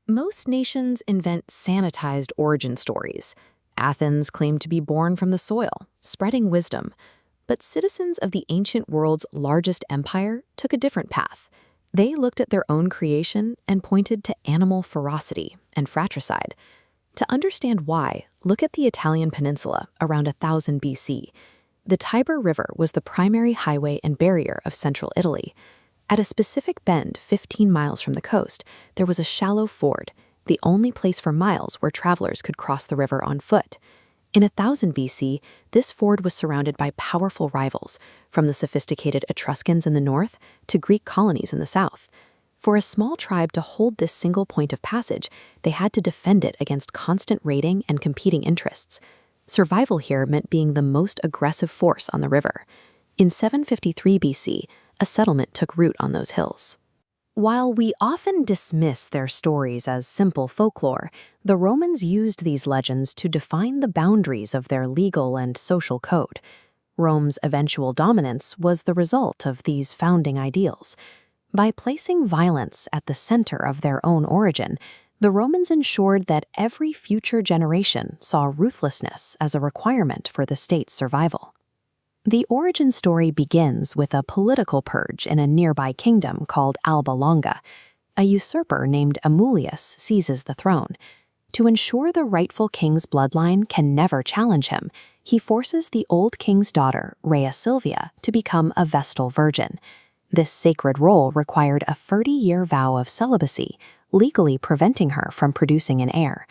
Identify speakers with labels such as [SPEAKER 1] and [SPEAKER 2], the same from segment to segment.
[SPEAKER 1] Most nations invent sanitized origin stories. Athens claimed to be born from the soil, spreading wisdom. But citizens of the ancient world's largest empire took a different path. They looked at their own creation and pointed to animal ferocity and fratricide. To understand why, look at the Italian peninsula around 1000 BC. The Tiber River was the primary highway and barrier of central Italy. At a specific bend 15 miles from the coast, there was a shallow ford, the only place for miles where travelers could cross the river on foot. In 1000 BC, this ford was surrounded by powerful rivals, from the sophisticated Etruscans in the north to Greek colonies in the south. For a small tribe to hold this single point of passage, they had to defend it against constant raiding and competing interests. Survival here meant being the most aggressive force on the river. In 753 BC, a settlement took root on those hills. While we often dismiss their stories as simple folklore, the Romans used these legends to define the boundaries of their legal and social code. Rome's eventual dominance was the result of these founding ideals. By placing violence at the center of their own origin, the Romans ensured that every future generation saw ruthlessness as a requirement for the state's survival. The origin story begins with a political purge in a nearby kingdom called Alba Longa. A usurper named Amulius seizes the throne. To ensure the rightful king's bloodline can never challenge him, he forces the old king's daughter, Rhea Silvia, to become a Vestal virgin. This sacred role required a 30-year vow of celibacy, legally preventing her from producing an heir.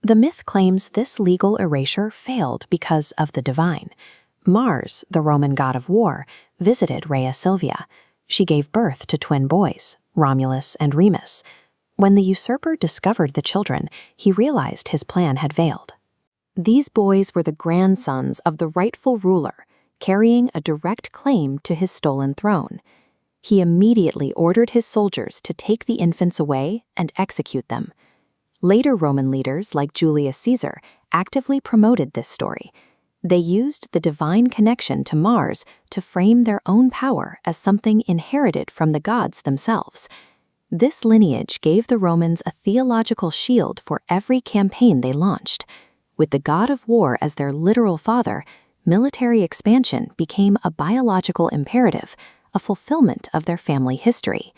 [SPEAKER 1] The myth claims this legal erasure failed because of the divine. Mars, the Roman god of war, visited Rhea Silvia. She gave birth to twin boys, Romulus and Remus. When the usurper discovered the children, he realized his plan had failed. These boys were the grandsons of the rightful ruler, carrying a direct claim to his stolen throne. He immediately ordered his soldiers to take the infants away and execute them. Later Roman leaders, like Julius Caesar, actively promoted this story. They used the divine connection to Mars to frame their own power as something inherited from the gods themselves. This lineage gave the Romans a theological shield for every campaign they launched. With the god of war as their literal father, military expansion became a biological imperative, a fulfillment of their family history.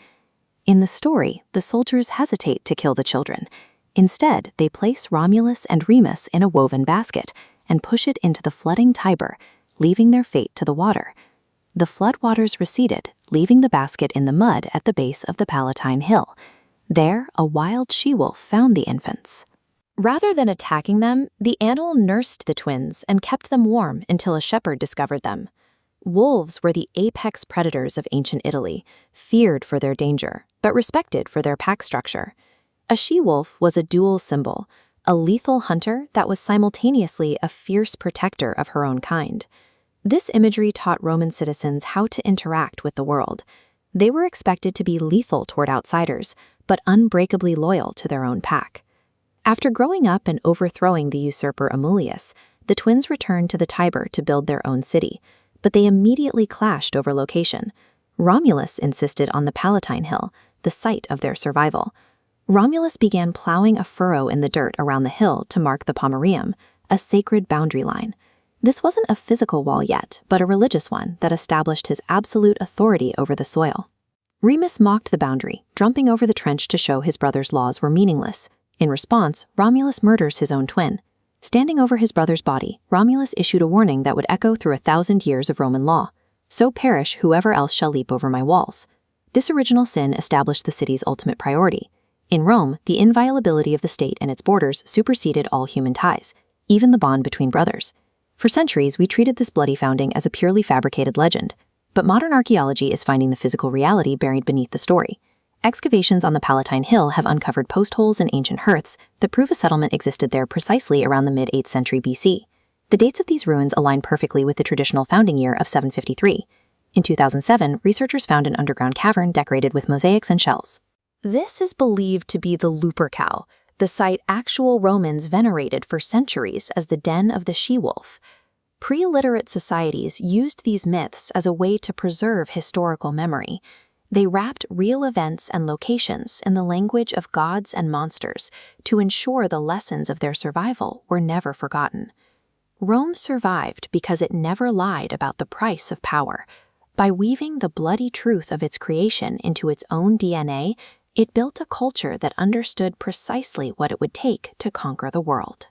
[SPEAKER 1] In the story, the soldiers hesitate to kill the children. Instead, they place Romulus and Remus in a woven basket and push it into the flooding Tiber, leaving their fate to the water. The floodwaters receded, leaving the basket in the mud at the base of the Palatine Hill. There, a wild she-wolf found the infants. Rather than attacking them, the animal nursed the twins and kept them warm until a shepherd discovered them. Wolves were the apex predators of ancient Italy, feared for their danger, but respected for their pack structure. A she-wolf was a dual symbol, a lethal hunter that was simultaneously a fierce protector of her own kind. This imagery taught Roman citizens how to interact with the world. They were expected to be lethal toward outsiders, but unbreakably loyal to their own pack. After growing up and overthrowing the usurper Amulius, the twins returned to the Tiber to build their own city, but they immediately clashed over location. Romulus insisted on the Palatine Hill, the site of their survival. Romulus began plowing a furrow in the dirt around the hill to mark the Pomerium, a sacred boundary line. This wasn't a physical wall yet, but a religious one that established his absolute authority over the soil. Remus mocked the boundary, jumping over the trench to show his brother's laws were meaningless. In response, Romulus murders his own twin. Standing over his brother's body, Romulus issued a warning that would echo through 1,000 years of Roman law. "So perish whoever else shall leap over my walls." This original sin established the city's ultimate priority. In Rome, the inviolability of the state and its borders superseded all human ties, even the bond between brothers. For centuries, we treated this bloody founding as a purely fabricated legend, but modern archaeology is finding the physical reality buried beneath the story. Excavations on the Palatine Hill have uncovered post holes and ancient hearths that prove a settlement existed there precisely around the mid-8th century BC. The dates of these ruins align perfectly with the traditional founding year of 753. In 2007, researchers found an underground cavern decorated with mosaics and shells. This is believed to be the Lupercal, the site actual Romans venerated for centuries as the den of the she-wolf. Pre-literate societies used these myths as a way to preserve historical memory. They wrapped real events and locations in the language of gods and monsters to ensure the lessons of their survival were never forgotten. Rome survived because it never lied about the price of power. By weaving the bloody truth of its creation into its own DNA, it built a culture that understood precisely what it would take to conquer the world.